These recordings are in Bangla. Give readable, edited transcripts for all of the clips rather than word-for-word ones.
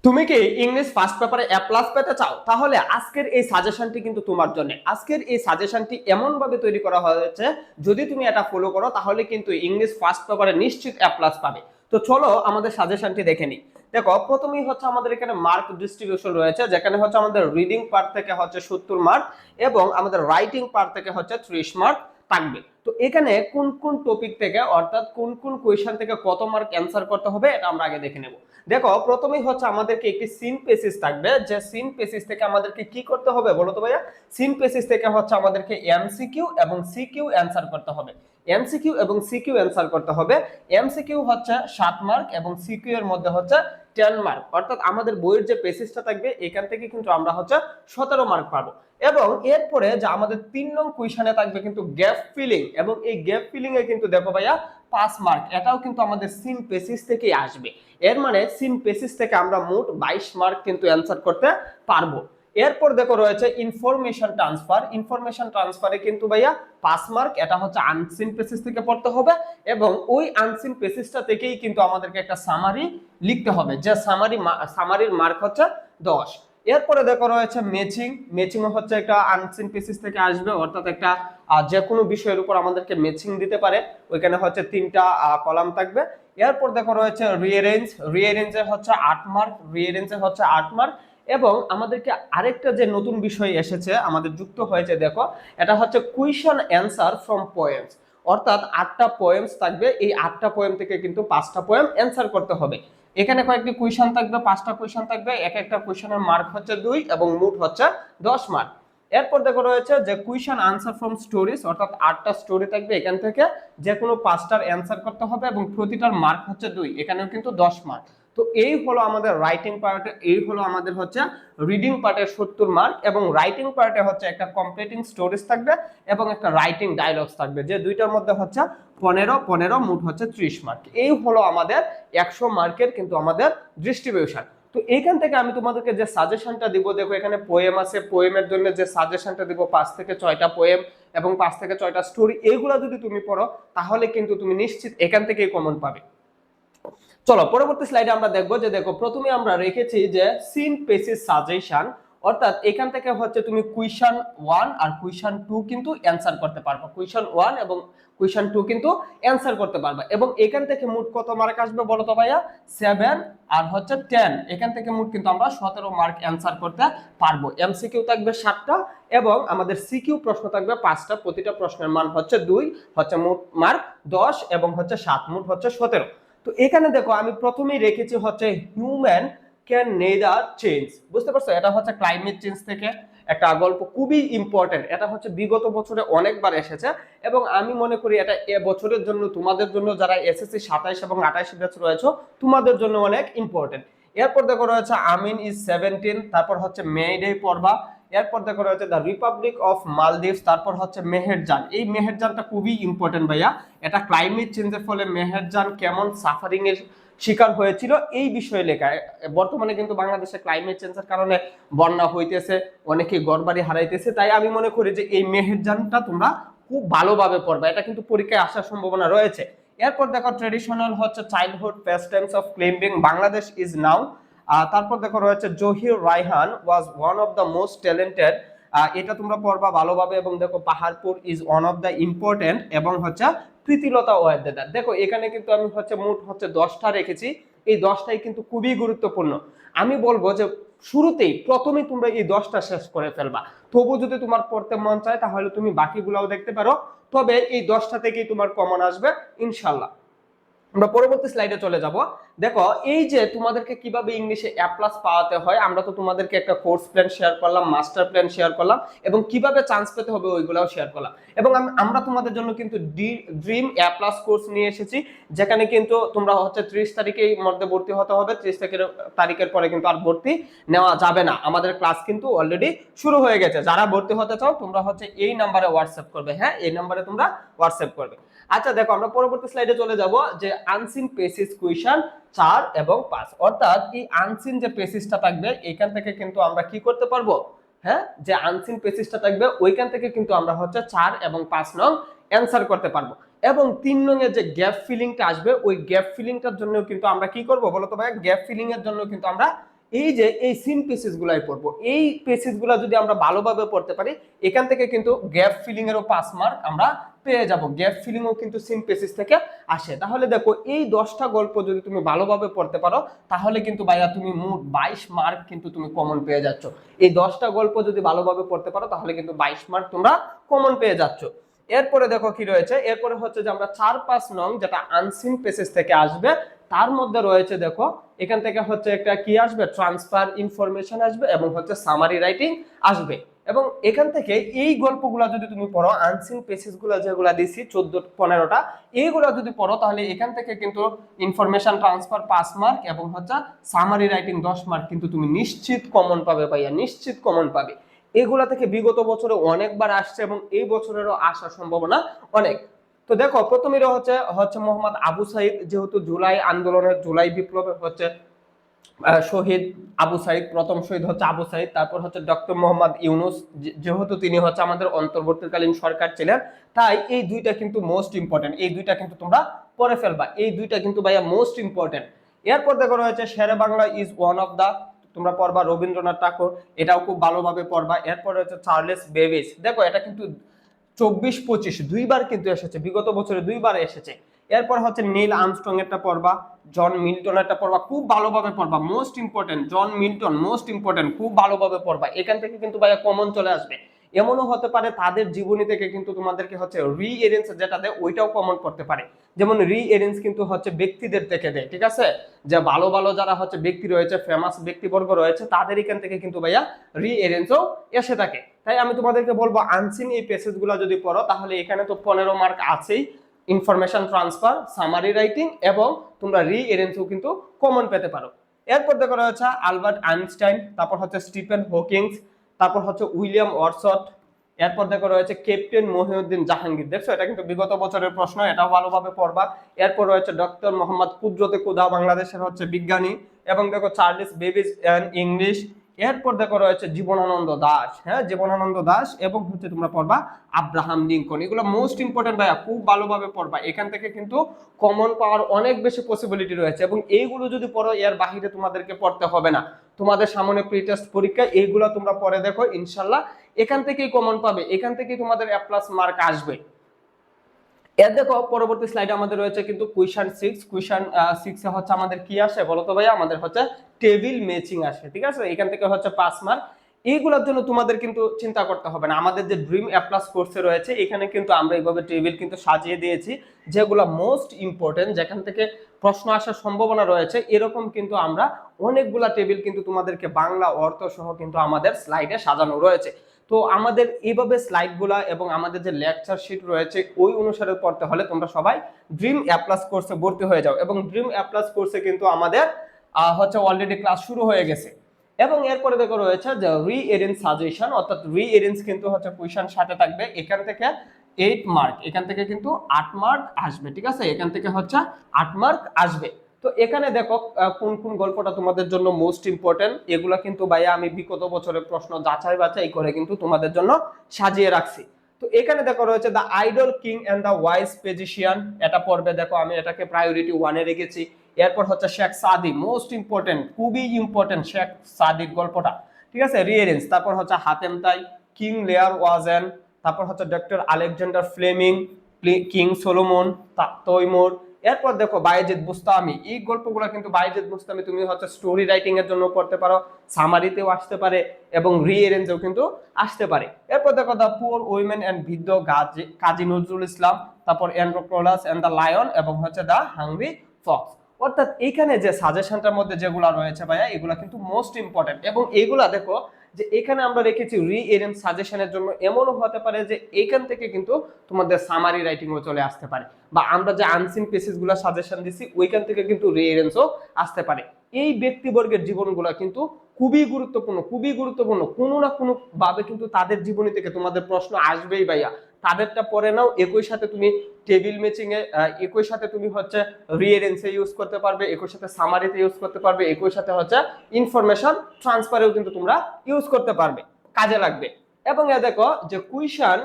তুমি কি ইংলিশ ফার্স্ট পেপারে এ প্লাস পেতে চাও? তাহলে আজকের এই সাজেশনটি কিন্তু তোমার জন্য। আজকের এই সাজেশনটি এমন ভাবে তৈরি করা হয়েছে, যদি তুমি এটা ফলো করো তাহলে কিন্তু ইংলিশ ফার্স্ট পেপারে নিশ্চিত এ প্লাস পাবে। তো চলো আমাদের সাজেশনটি দেখে নিই। দেখো, প্রথমেই হচ্ছে আমাদের এখানে মার্ক ডিস্ট্রিবিউশন রয়েছে, যেখানে হচ্ছে আমাদের রিডিং পার্ট থেকে হচ্ছে 70 মার্ক এবং আমাদের রাইটিং পার্ট থেকে হচ্ছে 30 মার্ক থাকবে। তো এখানে কোন কোন টপিক থেকে অর্থাৎ কোন কোন কোয়েশ্চন থেকে কত মার্ক অ্যান্সার করতে হবে এটা আমরা আগে দেখে নেব। দেখো, প্রথমেই হচ্ছে আমাদেরকে একটি সিন পেসিস থাকবে, যে সিন পেসিস থেকে আমাদেরকে কি করতে হবে বলো তো ভাইয়া? সিন পেসিস থেকে হচ্ছে আমাদেরকে এমসিকিউ এবং সিকিউ অ্যান্সার করতে হবে। এমসিকিউ এবং সিকিউ অ্যান্সার করতে হবে। এমসিকিউ হচ্ছে 7 মার্ক এবং সিকিউ এর মধ্যে হচ্ছে 10 মার্ক, অর্থাৎ আমাদের বইয়ের যে পেসিসটা থাকবে এখান থেকে কিন্তু আমরা হচ্ছে 17 মার্ক পাবো। এবং এরপরে যে আমাদের 3 নং কোয়েশ্চনে থাকবে কিন্তু গ্যাপ ফিলিং, এবং এই গ্যাপ ফিলিং এ কিন্তু দেখো ভাইয়া 5 মার্ক, এটাও কিন্তু আমাদের সিন পেসিস থেকেই আসবে। এর মানে সিন পেসিস থেকে আমরা মোট 22 মার্ক কিন্তু অ্যান্সার করতে পারবো। এরপর দেখো রয়েছে ইনফরমেশন ট্রান্সফার। ইনফরমেশন ট্রান্সফারে কিন্তু ভাইয়া 5 মার্ক, এটা হচ্ছে আনসিন পেসিস থেকে পড়তে হবে এবং ওই আনসিন পেসিসটা থেকেই কিন্তু আমাদেরকে একটা সামারি লিখতে হবে, যে সামারির মার্ক হচ্ছে 10। এরপরে দেখো রয়েছে ম্যাচিং। ম্যাচিং হচ্ছে একটা আনসিন পেসিস থেকে আসবে, অর্থাৎ একটা যে কোনো বিষয়ের উপর আমাদেরকে ম্যাচিং দিতে পারে, ওইখানে হচ্ছে 3টা কলাম থাকবে। এরপর দেখো রয়েছে রিঅ্যারেঞ্জ। রিঅ্যারেঞ্জে হচ্ছে 8 মার্ক, রিঅ্যারেঞ্জে হচ্ছে 8 মার্ক। এবং আমাদেরকে আরেকটা যে নতুন বিষয় এসেছে আমাদের যুক্ত হয়েছে, দেখো এটা হচ্ছে কুয়েশন অ্যান্সার ফ্রম পোয়েমস, অর্থাৎ 8টা পোয়েমস থাকবে, এই 8টা পোয়েম থেকে কিন্তু 5টা পোয়েম অ্যান্সার করতে হবে। এখানে কয়েকটি কোয়েশন থাকবে, 5টা কোয়েশন থাকবে, এক একটা কোয়েশনের মার্ক হচ্ছে 2 এবং মোট হচ্ছে 10 মার্ক। এরপর দেখো রয়েছে যে কুয়েশন আনসার ফ্রম স্টোরিজ, অর্থাৎ 8টা স্টোরি থাকবে, এখান থেকে যে কোনো 5টার অ্যান্সার করতে হবে এবং প্রতিটার মার্ক হচ্ছে 2, এখানেও কিন্তু 10 মার্ক। তো এই হলো আমাদের রাইটিং পার্টে, এই হলো আমাদের হচ্ছে রিডিং পার্টের 70 মার্ক, এবং রাইটিং পার্টে হচ্ছে একটা কমপ্লিটিং স্টোরিজ থাকবে এবং একটা রাইটিং ডায়লগস থাকবে, যে দুইটার মধ্যে হচ্ছে 15 মোট হচ্ছে 30 মার্ক। এই হলো আমাদের 100 মার্কের কিন্তু আমাদের ডিস্ট্রিবিউশন। তো এইখান থেকে আমি তোমাদেরকে যে সাজেশনটা দিব, দেখো এখানে পোয়েম আছে, পোয়েমের জন্য যে সাজেশনটা দিব 5 থেকে 6টা পোয়েম এবং 5 থেকে 6টা স্টোরি, এইগুলা যদি তুমি পড়ো তাহলে কিন্তু তুমি নিশ্চিত এখান থেকেই কমন পাবে। চলো পরবর্তী স্লাইডে আমরা দেখবো যে, দেখো প্রথমে আমরা রেখেছি যে সিন পেসিস সাজেশন, অর্থাৎ এখান থেকে হচ্ছে তুমি কুয়েশন 1 আর কুয়েশন 2 কিন্তু অ্যানসার করতে পারবে। কুয়েশন 1 এবং কুয়েশন 2 কিন্তু অ্যানসার করতে পারবে, এবং এখান থেকে মোট কত মার্ক আসবে বলো তো ভাইয়া? 7 আর হচ্ছে 10, এখান থেকে মোট কিন্তু আমরা 17 মার্ক অ্যানসার করতে পারবো। এমসিকিউ থাকবে 7টা এবং আমাদের সিকিউ প্রশ্ন থাকবে 5টা, প্রতিটা প্রশ্নের মান হচ্ছে 2, হচ্ছে মোট মার্ক 10 এবং হচ্ছে 7, মোট হচ্ছে 17। তো এখানে দেখো আমি প্রথমেই রেখেছি হচ্ছে হিউম্যান ক্যান নেদার চেঞ্জ, বুঝতে পারছো? এটা হচ্ছে ক্লাইমেট চেঞ্জ থেকে একটা গল্প, খুবই ইম্পর্টেন্ট। এটা হচ্ছে বিগত বছরে অনেকবার এসেছে এবং আমি মনে করি এটা এ বছরের জন্য, তোমাদের জন্য যারা এসএসসি 27 এবং 28 ব্যাচ রয়েছে, তোমাদের জন্য অনেক ইম্পর্টেন্ট। এরপর দেখো রয়েছে আমিন ইজ 17, তারপর হচ্ছে মে ডে পড়বা। এরপর দেখো রয়েছে দ্য রিপাবলিক অফ মালদ্বীপস, তারপর হচ্ছে মেহেরজান। এই মেহেরজানটা খুবই ইম্পর্টেন্ট ভাইয়া, এটা ক্লাইমেট চেঞ্জের ফলে মেহেরজান কেমন সাফারিং এর শিকার হয়েছিল এই বিষয়ে লেখা। বর্তমানে কিন্তু বাংলাদেশে ক্লাইমেট চেঞ্জের কারণে বন্যা হইতেছে, অনেকে ঘরবাড়ি হারাইতেছে, তাই আমি মনে করি যে এই মেহেরজানটা তোমরা খুব ভালোভাবে পড়বা, এটা কিন্তু পরীক্ষায় আসার সম্ভাবনা রয়েছে। এরপর দেখো ট্রেডিশনাল হচ্ছে childhood past Times of climbing Bangladesh is now. তারপর দেখো রয়েছে Zahir Raihan was one of the most talented, এটা তোমরা পড়বা ভালোভাবে। এবং দেখো Paharpur is one of the important, এবং হচ্ছে প্রীতিলতা ওয়াদ্দেদার। দেখো এখানে কিন্তু আমি হচ্ছে মোট হচ্ছে 10টা রেখেছি, এই 10টাই কিন্তু খুবই গুরুত্বপূর্ণ। আমি বলবো যে শুরুতেই প্রথমেই তোমরা এই 10টা শেষ করে ফেলবা, তবু যদি তোমার পড়তে মন চায় তাহলে তুমি বাকিগুলাও দেখতে পারো, তবে এই 10টা থেকেই তোমার কমন আসবে ইনশাল্লাহ। আমরা পরবর্তী স্লাইডে চলে যাব। দেখো এই যে তোমাদেরকে কিভাবে ইংলিশে এ প্লাস পাওয়াতে হয়, আমরা তো তোমাদেরকে একটা কোর্স প্ল্যান শেয়ার করলাম, মাস্টার প্ল্যান শেয়ার করলাম, এবং কিভাবে চান্স পেতে হবে ওইগুলাও শেয়ার করলাম। এবং আমরা তোমাদের জন্য কিন্তু ড্রিম এ প্লাস কোর্স নিয়ে এসেছি, যেখানে কিন্তু তোমরা হচ্ছে 30 তারিখের মধ্যে ভর্তি হতে হবে। 30 তারিখের পরে কিন্তু আর ভর্তি নেওয়া যাবে না, আমাদের ক্লাস কিন্তু অলরেডি শুরু হয়ে গেছে। যারা ভর্তি হতে চাও তোমরা হচ্ছে এই নাম্বারে হোয়াটসঅ্যাপ করবে, হ্যাঁ এই নাম্বারে তোমরা হোয়াটসঅ্যাপ করবে। আচ্ছা দেখো আমরা পরবর্তী স্লাইডে চলে যাব, যে আনসিন পেসিস কোয়েশ্চন 4 এবং 5, অর্থাৎ এই আনসিন যে পেসিসটা থাকবে এখান থেকে কিন্তু আমরা কি করতে পারবো, হ্যাঁ যে আনসিন পেসিসটা থাকবে ওইখান থেকে কিন্তু আমরা হচ্ছে 4 এবং 5 নং অ্যান্সার করতে পারবো। এবং 3 নং এর যে গ্যাপ ফিলিংটা আসবে, ওই গ্যাপ ফিলিংটার জন্য কিন্তু আমরা কি করব বলো তো ভাই? গ্যাপ ফিলিং এর জন্য কিন্তু আমরা এই যে এই সিন পেসেস গুলাই পড়বো। এই পেসেস গুলা যদি আমরা ভালোভাবে পড়তে পারি, এখান থেকে কিন্তু গ্যাপ ফিলিং এরও 5 মার্ক আমরা পেয়ে যাব। গ্যাপ ফিলিংও কিন্তু সিন পেসেস থেকে আসে। তাহলে দেখো এই 10টা গল্প যদি তুমি ভালোভাবে পড়তে পারো, তাহলে কিন্তু ভাইয়া তুমি মোট 22 মার্ক কিন্তু তুমি কমন পেয়ে যাচ্ছ। এই 10টা গল্প যদি ভালোভাবে পড়তে পারো, তাহলে কিন্তু 22 মার্ক তোমরা কমন পেয়ে যাচ্ছ। এরপরে দেখো কি রয়েছে, এরপরে হচ্ছে যে আমরা 4-5 নং যেটা আনসিন পেসেজ থেকে আসবে, তার মধ্যে রয়েছে দেখো এখান থেকে হচ্ছে একটা কি আসবে, ট্রান্সফার ইনফরমেশন আসবে এবং হচ্ছে সামারি রাইটিং আসবে। এবং এখান থেকে এই গল্পগুলা যদি তুমি পড়ো, আনসিন পেসেজ গুলা যেগুলা দিছি 14-15টা, এইগুলা যদি পড়ো, তাহলে এখান থেকে কিন্তু ইনফরমেশন ট্রান্সফার 5 মার্ক এবং হচ্ছে সামারি রাইটিং 10 মার্ক কিন্তু তুমি নিশ্চিত কমন পাবে ভাইয়া, নিশ্চিত কমন পাবে। এগুলা থেকে বিগত বছরে অনেকবার আসছে এবং এই বছরেরও আসার সম্ভাবনা অনেক। তো দেখো প্রথমে হচ্ছে মোহাম্মদ আবু সাইদ, যেহেতু জুলাই আন্দোলনের, জুলাই বিপ্লবের হচ্ছে শহীদ আবু সাইদ, প্রথম শহীদ হচ্ছে আবু সাইদ। তারপর হচ্ছে ডক্টর মোহাম্মদ ইউনুস, যেহেতু তিনি হচ্ছে আমাদের অন্তর্বর্তীকালীন সরকার ছিলেন, তাই এই দুইটা কিন্তু মোস্ট ইম্পর্টেন্ট। এই দুইটা কিন্তু তোমরা পড়ে ফেলবা, এই দুইটা কিন্তু ভাইয়া মোস্ট ইম্পর্টেন্ট। এরপর দেখো রয়েছে Shere Bangla is one of the, তোমরা পড়বা রবীন্দ্রনাথ ঠাকুর, এটাও খুব ভালোভাবে পড়বা। এরপর হচ্ছে চার্লেস বেবিস, দেখো এটা কিন্তু 24-25 দুইবার কিন্তু এসেছে, বিগত বছরে দুইবার এসেছে। এরপর হচ্ছে নীল আর্মস্ট্রং একটা পড়বা, জন মিল্টন একটা পড়বা, খুব ভালোভাবে পড়বা, most important. John Milton most important, খুব ভালোভাবে পড়বা। এখান থেকে কিন্তু ভাইয়া কমন চলে আসবে। এমনও হতে পারে তাদের জীবনী থেকে কিন্তু তোমাদেরকে হচ্ছে রিএরেঞ্জ যেটা দেয় ওইটাও কমন করতে পারে। যেমন রিএরেঞ্জ কিন্তু হচ্ছে ব্যক্তিদের থেকে দেয়, ঠিক আছে, যে ভালো ভালো যারা হচ্ছে ব্যক্তি রয়েছে, ফেমাস ব্যক্তিবর্গ রয়েছে, তাদের এখান থেকে কিন্তু ভাইয়া রিএরেঞ্জও এসে থাকে। তাই আমি তোমাদেরকে বলবো আনসিন এই পেসেজ গুলা যদি পড়ো, তাহলে এখানে তো 15 মার্ক আছেই, ইনফরমেশন ট্রান্সফার, সামারি রাইটিং এবং তোমরা রিএরেঞ্জও কিন্তু কমন পেতে পারো। এরপর দেখো রয়েছে আলবার্ট আইনস্টাইন, তারপর হচ্ছে স্টিফেন হকিংস, তারপর হচ্ছে উইলিয়াম ওয়াটসন। এরপর দেখো রয়েছে ক্যাপ্টেন মহিউদ্দিন জাহাঙ্গীর, দেখছো এটা কিন্তু বিগত বছরের প্রশ্ন, এটাও ভালোভাবে পড়বা। এরপর রয়েছে ডক্টর মোহাম্মদ কুদরতে কুদা, বাংলাদেশের হচ্ছে বিজ্ঞানী। এবং দেখো চার্লস বেবিজ অ্যান্ড ইংলিশ। এরপর দেখো রয়েছে জীবনানন্দ দাশ, হ্যাঁ জীবনানন্দ দাশ, এবং হচ্ছে তোমরা পড়বা আব্রাহাম লিঙ্কন। এগুলো মোস্ট ইম্পর্টেন্ট ভাইয়া, খুব ভালোভাবে পড়বা। এখান থেকে কিন্তু কমন পাওয়ার অনেক বেশি পসিবিলিটি রয়েছে এবং এইগুলো যদি পড়ো, এর বাহিরে তোমাদেরকে পড়তে হবে না। তোমাদের সামনে প্রি টেস্ট পরীক্ষা, এইগুলো তোমরা পড়ে দেখো, ইনশাল্লাহ এখান থেকেই কমন পাবে, এখান থেকেই তোমাদের এ প্লাস মার্ক আসবে। এর দেখো পরবর্তী স্লাইডে আমাদের রয়েছে কিন্তু কুয়েশন 6। কুয়েশন 6 এ হচ্ছে আমাদের কি আসে বলো তো ভাইয়া, আমাদের হচ্ছে টেবিল ম্যাচিং আসে, ঠিক আছে। এখান থেকে হচ্ছে 5 মার্ক। এইগুলোর জন্য তোমাদের কিন্তু চিন্তা করতে হবে না, আমাদের যে ড্রিম এ প্লাস কোর্সে রয়েছে এখানে কিন্তু আমরা এইভাবে টেবিল কিন্তু সাজিয়ে দিয়েছি, যেগুলো মোস্ট ইম্পর্টেন্ট, যেখান থেকে প্রশ্ন আসার সম্ভাবনা রয়েছে, এরকম কিন্তু আমরা অনেকগুলা টেবিল কিন্তু তোমাদেরকে বাংলা অর্থ সহ কিন্তু আমাদের স্লাইডে সাজানো রয়েছে। তো আমাদের এইভাবে স্লাইডগুলা এবং আমাদের যে লেকচার শিট রয়েছে ওই অনুসারে পড়তে হলে তোমরা সবাই ড্রিম এ প্লাস কোর্সে ভর্তি হয়ে যাও। এবং ড্রিম এ প্লাস কোর্সে কিন্তু আমাদের হচ্ছে অলরেডি ক্লাস শুরু হয়ে গেছে। এবং এরপরে দেখো রয়েছে যে রিএরেঞ্জ সাজেশন, অর্থাৎ রিএরেঞ্জ কিন্তু হচ্ছে কোয়েশ্চেন সাথে থাকবে। এখান থেকে 8 মার্ক, এখান থেকে কিন্তু 8 মার্ক আসবে, ঠিক আছে, এখান থেকে হচ্ছে 8 মার্ক আসবে। তো এখানে দেখো কোন কোন গল্পটা তোমাদের জন্য মোস্ট ইম্পর্টেন্ট, এগুলা কিন্তু ভাইয়া আমি বিগত বছরের প্রশ্ন যাচাই বাছাই করে কিন্তু তোমাদের জন্য সাজিয়ে রাখছি। তো এখানে দেখো রয়েছে the idle king and the wise physician, এটা পড়বে। দেখো আমি এটাকে প্রায়োরিটি 1 এ রেখেছি। এরপর হচ্ছে শেখ সাদি, মোস্ট ইম্পর্টেন্ট, খুবই ইম্পর্টেন্ট শেখ সাদির গল্পটা, ঠিক আছে, রিএরেঞ্জ। তারপর হচ্ছে হাতেম তাই, কিং লেয়ার ওয়াজেন, তারপর হচ্ছে doctor Alexander Fleming, king Solomon, Timur. এরপর দেখো বায়েজিদ বুস্তামি, এই গল্পগুলো কিন্তু বায়েজিদ বুস্তামি তুমি হচ্ছে স্টোরি রাইটিং এর জন্য পড়তে পারো, সামারিতেও আসতে পারে এবং রিএরেঞ্জেও কিন্তু আসতে পারে। এরপর দেখো the poor women and ভিদ্য Kazi Nazrul Islam, তারপর অ্যান্ড্রোক্লোলাস এন্ড দ্য লায়ন, এবং হচ্ছে দ্য হাংরি ফক্স। অর্থাৎ এখানে যে সাজেশনটার মধ্যে যেগুলো রয়েছে ভাইয়া, এগুলো কিন্তু মোস্ট ইম্পর্টেন্ট। এবং এইগুলা দেখো যে এখানে আমরা রেখেছি রিএরেঞ্জ সাজেশনের জন্য, এমনও হতে পারে যে এখান থেকে কিন্তু তোমাদের সামারি রাইটিংও চলে আসতে পারে, বা আমরা যে আনসিন পেসেজ গুলা সাজেশন দিছি ওইখান থেকে কিন্তু রিএরেঞ্জও আসতে পারে। এই ব্যক্তিবর্গের জীবনগুলো কিন্তু খুবই গুরুত্বপূর্ণ, খুবই গুরুত্বপূর্ণ, কোনো না কোনো ভাবে কিন্তু তাদের জীবনী থেকে তোমাদের প্রশ্ন আসবেই ভাইয়া। তাদেরটা পড়ে নাও, একই সাথে তুমি টেবিল ম্যাচিং এ, একই সাথে তুমি হচ্ছে রিএরেঞ্জে ইউজ করতে পারবে, একই সাথে সামারিতে ইউজ করতে পারবে, একই সাথে হচ্ছে ইনফরমেশন ট্রান্সফারেও কিন্তু তোমরা ইউজ করতে পারবে, কাজে লাগবে। এবং এ দেখো যে কুয়েশন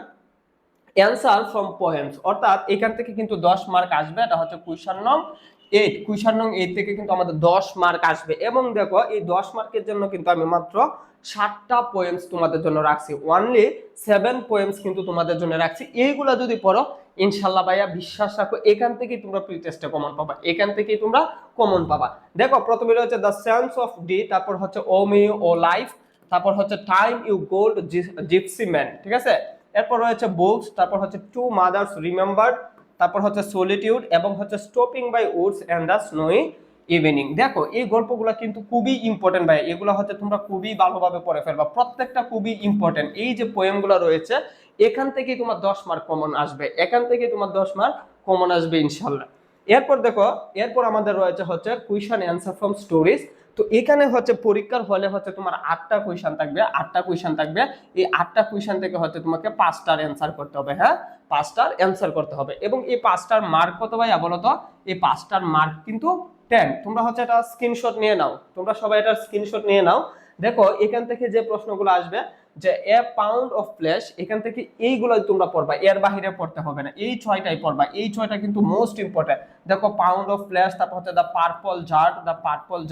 অ্যান্সার ফ্রম পোয়েমস, অর্থাৎ এখান থেকে কিন্তু 10 মার্ক আসবে। এটা হচ্ছে কুয়েশন নং 8, কুইশন নং 8 থেকে কিন্তু আমাদের 10 মার্ক আসবে। এবং দেখো এই 10 মার্কের জন্য কিন্তু আমি মাত্র 7টা পোয়েমস তোমাদের জন্য রাখছি, অনলি 7 পোয়েমস কিন্তু তোমাদের জন্য রাখছি। এইগুলা যদি পড়ো ইনশাল্লাহ ভাইয়া বিশ্বাস রাখো এখান থেকেই তোমরা প্রি টেস্টে কমন পাবা, এখান থেকেই তোমরা কমন পাবা। দেখো প্রথমে রয়েছে দ্য সেন্স অফ ডি, তারপর হচ্ছে ও মি ও লাইফ, তারপর হচ্ছে time you gold gypsy man, ঠিক আছে। এরপর রয়েছে বুকস, তারপর হচ্ছে টু মাদার্স রিমেম্বার্ড, তারপর হচ্ছে সলিটিউড, এবং হচ্ছে stopping by woods and the snowy evening. দেখো এই গল্পগুলো কিন্তু খুবই ইম্পর্টেন্ট ভাই, এগুলো হচ্ছে তোমরা খুবই ভালোভাবে পড়ে ফেলবা, প্রত্যেকটা খুবই ইম্পর্টেন্ট। এই যে পোয়েমগুলো রয়েছে এখান থেকেই তোমার 10 মার্ক কমন আসবে, এখান থেকেই তোমার 10 মার্ক কমন আসবে ইনশাল্লাহ। এরপর দেখো, এরপর আমাদের রয়েছে হচ্ছে কুইশন অ্যান্সার ফ্রম স্টোরিজ। তো এখানে হচ্ছে পরীক্ষার হলে হচ্ছে তোমার 8টা কুইশন থাকবে, 8টা কুইশন থাকবে। এই 8টা কুইশন থেকে হচ্ছে তোমাকে 5টার অ্যান্সার করতে হবে, হ্যাঁ 5টার অ্যান্সার করতে হবে। এবং এই 5টার মার্ক কত ভাইয়া বলো তো? এই 5টার মার্ক কিন্তু 10। তোমরা হচ্ছে এটা স্ক্রিনশট নিয়ে নাও, তোমরা সবাই এটা স্ক্রিনশট নিয়ে নাও। দেখো এখান থেকে যে প্রশ্নগুলো আসবে যে এ পাউন্ড অফ ফ্লেশ, এখান থেকে এইগুলোই তোমরা পড়বা, এর বাহিরে পড়তে হবে না, এই 6টাই পড়বা, এই 6টা কিন্তু মোস্ট ইম্পর্টেন্ট। দেখো পাউন্ড অফ ফ্লেশ, তারপর হচ্ছে দ্য পার্পল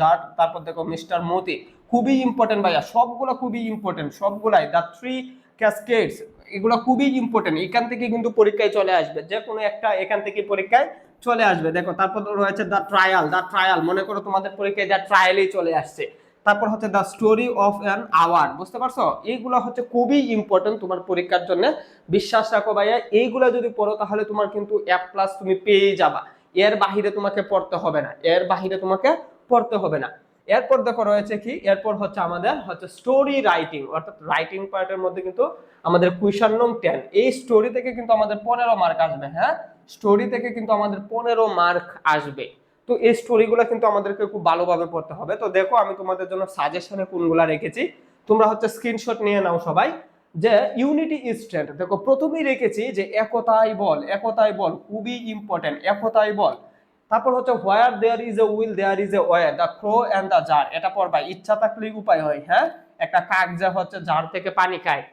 জার্ট, তারপর দেখো মিস্টার মতি, খুবই ইম্পর্টেন্ট ভাইয়া, সবগুলো খুবই ইম্পর্টেন্ট, সবগুলাই। দ্য থ্রি ক্যাসকেডস, এগুলো খুবই ইম্পর্টেন্ট, এখান থেকে কিন্তু পরীক্ষায় চলে আসবে, যে কোনো একটা এখান থেকে পরীক্ষায় চলে আসবে। দেখো তারপর রয়েছে দ্য ট্রায়াল, মনে করো তোমাদের পরীক্ষায় দ্য ট্রায়ালই চলে আসছে। তারপর হচ্ছে the story of an hour, বুঝতে পারছো? এইগুলো হচ্ছে খুবই ইম্পর্টেন্ট তোমার পরীক্ষার জন্য, বিশ্বাস রাখো ভাইয়া, এইগুলো যদি পড়ো তাহলে তোমার কিন্তু A+ তুমি পেয়ে যাবা, এর বাহিরে তোমাকে পড়তে হবে না, এর বাহিরে তোমাকে পড়তে হবে না। এরপর দেখো রয়েছে কি, এরপর হচ্ছে আমাদের হচ্ছে স্টোরি রাইটিং, অর্থাৎ রাইটিং পার্টের মধ্যে কিন্তু আমাদের কুইশন নং 10। এই স্টোরি থেকে কিন্তু আমাদের 15 মার্ক আসবে, হ্যাঁ স্টোরি থেকে কিন্তু আমাদের 15 মার্ক আসবে। তো এই স্টোরিগুলো কিন্তু আমাদেরকে খুব ভালোভাবে পড়তে হবে। তো দেখো আমি তোমাদের জন্য সাজেশনে কোনগুলা রেখেছি, তোমরা হচ্ছে স্ক্রিনশট নিয়ে নাও সবাই। যে ইউনিটি ইজ স্ট্রেংথ, দেখো প্রথমেই রেখেছি যে একতাই বল, একতাই বল খুবই ইম্পর্টেন্ট, একতাই বল। তারপর হচ্ছে where there is a will there is a way, the crow and the jar, এটা পড়বা, ইচ্ছা থাকলেই উপায় হয়, হ্যাঁ একটা কাক যে হচ্ছে জার থেকে পানি খায়।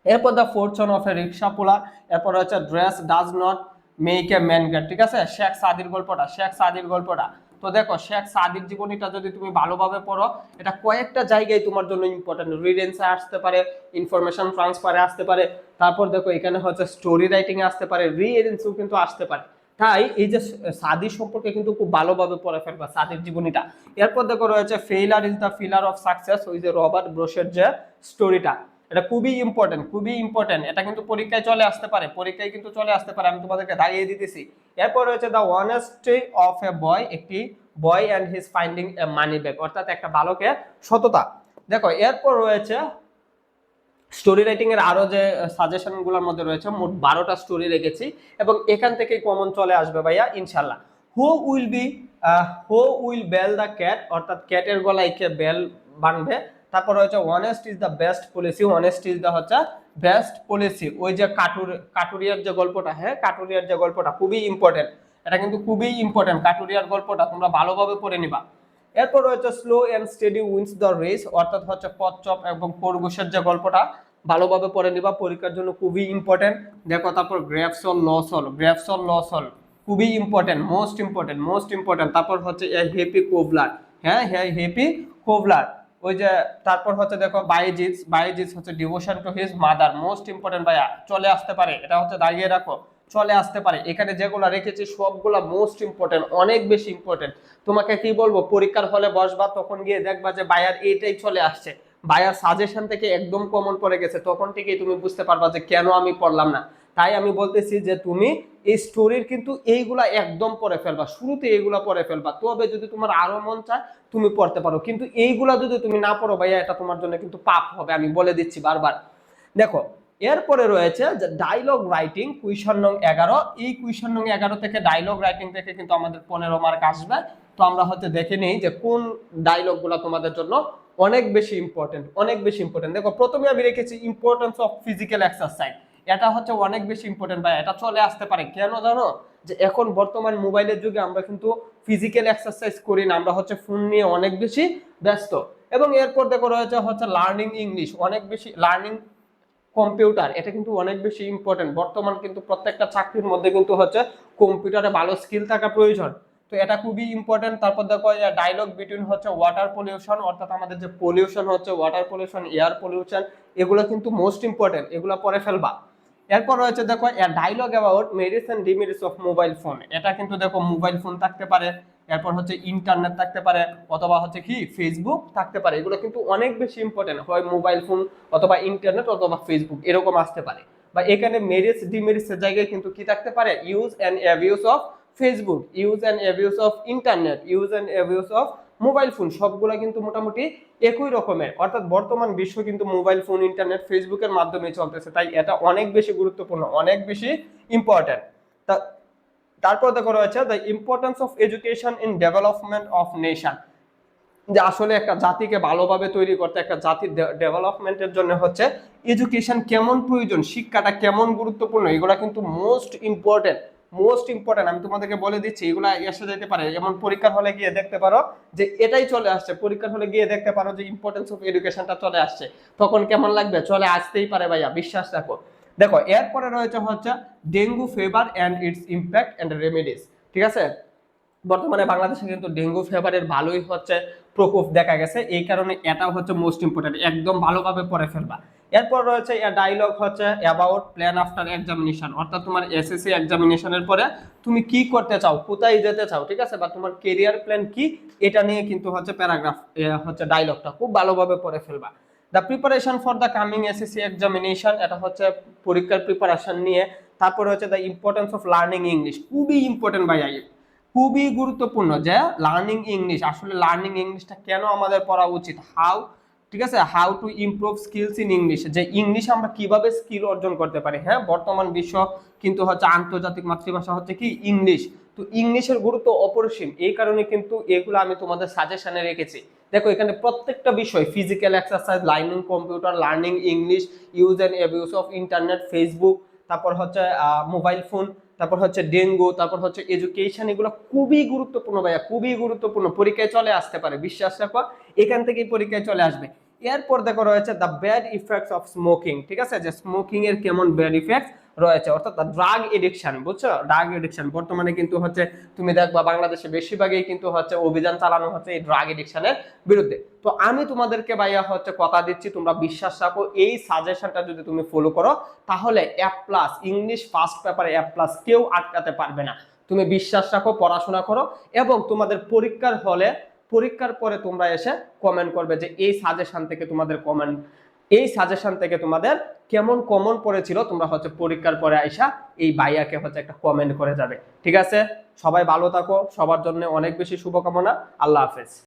এরপর দ্য ফরচুন অফ এ রিক্সা পোলার, এরপর হচ্ছে dress does not make a man great, ঠিক আছে, শেখ সাদির গল্পটা, শেখ সাদির গল্পটা। তো দেখো শেখ সাদির জীবনীটা যদি তুমি ভালোভাবে পড়ো, এটা কয়েকটা জায়গায় তোমার জন্য ইম্পর্টেন্ট, রিডেন্সে আসতে পারে, ইনফরমেশন ট্রান্সফারে আসতে পারে, তারপর দেখো এখানে হচ্ছে স্টোরি রাইটিং এ আসতে পারে, রিএডেন্সেও কিন্তু আসতে পারে। তাই এই যে সাদি সম্পর্কে কিন্তু খুব ভালোভাবে পড়ে ফেলবা সাদির জীবনীটা। এরপর দেখো রয়েছে failure is the filler of success, ওই যে রবার্ট ব্রোশের যে স্টোরিটা, এটা খুবই ইম্পর্টেন্ট, খুবই ইম্পর্টেন্ট, এটা কিন্তু পরীক্ষায় চলে আসতে পারে, পরীক্ষায় কিন্তু চলে আসতে পারে, আমি তোমাদেরকে দাঁড়িয়ে দিতেছি। এরপর রয়েছে দ্য অনেস্টি অফ এ বয়, একটি boy and his finding A money bag, অর্থাৎ একটা বালকের সততা। দেখো এরপর রয়েছে স্টোরি রাইটিং এর আরো যে সাজেশন গুলোর মধ্যে রয়েছে, মোট 12টা স্টোরি রেখেছি, এবং এখান থেকেই কমন চলে আসবে ভাইয়া ইনশাল্লাহ। Who will be who will bell the cat, অর্থাৎ ক্যাটের গলায় কে বেল বাঁধবে। তারপর হচ্ছে honest is the best policy, honest is the হচ্ছে বেস্ট পলিসি, ওই যে কাটুরিয়ার যে গল্পটা, হ্যাঁ কাটুরিয়ার যে গল্পটা খুবই ইম্পর্টেন্ট, এটা কিন্তু খুবই ইম্পর্টেন্ট, কাটুরিয়ার গল্পটা তোমরা ভালোভাবে পড়ে নিবা। এরপর রয়েছে slow and steady wins the race, অর্থাৎ হচ্ছে কচ্ছপ এবং খরগোশের যে গল্পটা, ভালোভাবে পড়ে নিবা, পরীক্ষার জন্য খুবই ইম্পর্টেন্ট। দেখো তারপর গ্রেভসল লসল, গ্রেভসল লসল খুবই important, most important, most important. তারপর হচ্ছে হ্যাপি কোভলার, হ্যাঁ হ্যাঁ হ্যাপি কোভলার, ওই যে। তারপর হচ্ছে দেখো বাইজিস, বাইজিস হচ্ছে devotion to his mother, most important ভাইয়া, চলে আসতে পারে, এটা হচ্ছে দাগিয়ে রাখো, চলে আসতে পারে। এখানে যেগুলো রেখেছি সবগুলা মোস্ট ইম্পর্টেন্ট, অনেক বেশি ইম্পর্টেন্ট। তোমাকে কি বলবো, পরীক্ষার হলে বসবা, তখন গিয়ে দেখবা যে বায়ার এইটাই চলে আসছে, বায়ার সাজেশন থেকে একদম কমন পড়ে গেছে, তখন থেকেই তুমি বুঝতে পারবা যে কেন আমি পড়লাম না। তাই আমি বলতেছি যে তুমি এই স্টোরির কিন্তু এইগুলা একদম পড়ে ফেলবা, শুরুতে এইগুলা পড়ে ফেলবা, তবে যদি তোমার আরো মন চায় তুমি পড়তে পারো, কিন্তু এইগুলা যদি তুমি না পড়ো ভাইয়া, এটা তোমার জন্য কিন্তু পাপ হবে, আমি বলে দিচ্ছি বারবার। দেখো এরপরে রয়েছে যে ডায়লগ রাইটিং, কুইশন নং 11। এই কুইশন নং 11 থেকে ডায়লগ রাইটিং থেকে কিন্তু আমাদের 15 মার্ক আসবে। তো আমরা হয়তো দেখে নিই যে কোন ডায়লগ গুলা তোমাদের জন্য অনেক বেশি ইম্পর্টেন্ট, অনেক বেশি ইম্পর্টেন্ট। দেখো প্রথমে আমি রেখেছি ইম্পর্টেন্স অফ ফিজিক্যাল এক্সারসাইজ, এটা হচ্ছে অনেক বেশি ইম্পর্টেন্ট ভাই, এটা চলে আসতে পারে, কেন জানো? যে এখন বর্তমান মোবাইলের যুগে আমরা কিন্তু ফিজিক্যাল এক্সারসাইজ করি না, আমরা হচ্ছে ফোন নিয়ে অনেক বেশি ব্যস্ত। এবং এরপর দেখো রয়েছে হচ্ছে লার্নিং ইংলিশ, অনেক বেশি লার্নিং কম্পিউটার, এটা কিন্তু অনেক বেশি ইম্পর্টেন্ট, বর্তমান কিন্তু প্রত্যেকটা চাকরির মধ্যে কিন্তু হচ্ছে কম্পিউটারে ভালো স্কিল থাকা প্রয়োজন। তো এটা খুবই ইম্পর্টেন্ট। তারপর দেখো ডায়লগ বিটুইন হচ্ছে ওয়াটার পলিউশন, অর্থাৎ আমাদের যে পলিউশন হচ্ছে ওয়াটার পলিউশন, এয়ার পলিউশন, এগুলো কিন্তু মোস্ট ইম্পর্টেন্ট, এগুলো পরে ফেলবা। এরপর রয়েছে দেখো dialogue about merits and demerits of mobile phone. এটা কিন্তু দেখো মোবাইল ফোন থাকতে পারে, এরপর হচ্ছে ইন্টারনেট থাকতে পারে, অথবা হচ্ছে কি ফেসবুক থাকতে পারে। এগুলো কিন্তু অনেক বেশি ইম্পর্টেন্ট, হয় মোবাইল ফোন অথবা ইন্টারনেট অথবা ফেসবুক এরকম আসতে পারে। বা এখানে মেরিটস ডিমেরিটস এর জায়গায় কিন্তু কি থাকতে পারে, use and abuse of Facebook, use and abuse of internet, use and abuse of mobile phone, সবগুলা কিন্তু মোটামুটি একই রকমের। অর্থাৎ বর্তমান বিশ্ব কিন্তু মোবাইল ফোন, ইন্টারনেট, ফেসবুকের মাধ্যমে চলতেছে, তাই এটা অনেক বেশি গুরুত্বপূর্ণ, অনেক বেশি ইম্পর্টেন্ট। তারপর দেখো রয়েছে the importance of education in development of nation. যে আসলে একটা জাতিকে ভালোভাবে তৈরি করতে, একটা জাতির ডেভেলপমেন্টের জন্য হচ্ছে এডুকেশন কেমন প্রয়োজন, শিক্ষাটা কেমন গুরুত্বপূর্ণ, এগুলা কিন্তু মোস্ট ইম্পর্টেন্ট, মোস্ট ইম্পর্টেন্ট। আমি তোমাদেরকে বলে দিচ্ছি, এগুলা এসে যেতে পারে, যেমন পরীক্ষার হলে গিয়ে দেখতে পারো যে এটাই চলে আসছে, পরীক্ষার হলে গিয়ে দেখতে পারো যে ইম্পর্টেন্স অফ এডুকেশনটা চলে আসছে, তখন কেমন লাগবে, চলে আসতেই পারে ভাইয়া, বিশ্বাস রাখো। দেখো এরপরে রয়েছে হচ্ছে dengue fever and its impact and remedies. ঠিক আছে, বর্তমানে বাংলাদেশে কিন্তু ডেঙ্গু ফিভারের ভালোই হচ্ছে প্রকোপ দেখা গেছে, এই কারণে এটাও হচ্ছে মোস্ট ইম্পর্টেন্ট, একদম ভালোভাবে পড়ে ফেলবা। এরপর রয়েছে ডায়লগ হচ্ছে অ্যাবাউট প্ল্যান আফটার এক্সামিনেশন, অর্থাৎ তোমার এসএসসি এক্সামিনেশনের পরে তুমি কি করতে চাও, কোথায় যেতে চাও, ঠিক আছে, বা তোমার কেরিয়ার প্ল্যান কি, এটা নিয়ে কিন্তু হচ্ছে প্যারাগ্রাফ হচ্ছে ডায়লগটা খুব ভালোভাবে পড়ে ফেলবা। The preparation for the coming SSC examination, এটা হচ্ছে পরীক্ষার প্রিপারেশন নিয়ে। তারপরে হচ্ছে the importance of learning English, খুবই ইম্পর্টেন্ট ভাই, খুবই গুরুত্বপূর্ণ যে লার্নিং ইংলিশ, আসলে লার্নিং ইংলিশটা কেন আমাদের পড়া উচিত, হাউ, ঠিক আছে, how to improve skills in English, যে ইংলিশ আমরা কিভাবে স্কিল অর্জন করতে পারি। হ্যাঁ, বর্তমান বিশ্ব কিন্তু হচ্ছে আন্তর্জাতিক মাতৃভাষা হচ্ছে কি ইংলিশ, তো ইংলিশের গুরুত্ব অপরিসীম, এই কারণে কিন্তু এগুলো আমি তোমাদের সাজেশনে রেখেছি। দেখো এখানে প্রত্যেকটা বিষয়, physical exercise, learning computer, learning English, use and abuse of internet, Facebook, তারপর হচ্ছে মোবাইল ফোন, তারপর হচ্ছে ডেঙ্গু, তারপর হচ্ছে এডুকেশন, এগুলো খুবই গুরুত্বপূর্ণ ভাইয়া, খুবই গুরুত্বপূর্ণ, পরীক্ষায় চলে আসতে পারে, বিশ্বাস রাখো, এখান থেকেই পরীক্ষায় চলে আসবে। এরপর দেখো রয়েছে the bad effects of smoking, ঠিক আছে, যে স্মোকিং এর কেমন ব্যাড ইফেক্টস রয়েছে, অর্থাৎ ড্রাগ এডিকশন, বুঝছো, ড্রাগ এডিকশন বর্তমানে কিন্তু হচ্ছে তুমি দেখবা বাংলাদেশে বেশিরভাগই কিন্তু হচ্ছে অভিযান চালানো হচ্ছে এই ড্রাগ এডিকশনের বিরুদ্ধে। তো আমি তোমাদেরকে ভাইয়া হচ্ছে কথা দিচ্ছি, তোমরা বিশ্বাস রাখো, এই সাজেশনটা যদি তুমি ফলো করো তাহলে A+ ইংলিশ ফার্স্ট পেপারে A+ কেউ আটকাতে পারবে না। তুমি বিশ্বাস রাখো, পড়াশোনা করো, এবং তোমাদের পরীক্ষার হলে পরীক্ষার পরে তোমরা এসে কমেন্ট করবে যে এই সাজেশন থেকে তোমাদের কমেন্ট, এই সাজেশন থেকে তোমাদের কেমন কমন পড়েছিল, তোমরা হচ্ছে পরীক্ষার পরে আইসা এই ভাইয়াকে হচ্ছে একটা কমেন্ট করে যাবে। ঠিক আছে, সবাই ভালো থাকো, সবার জন্য অনেক বেশি শুভকামনা, আল্লাহ হাফেজ।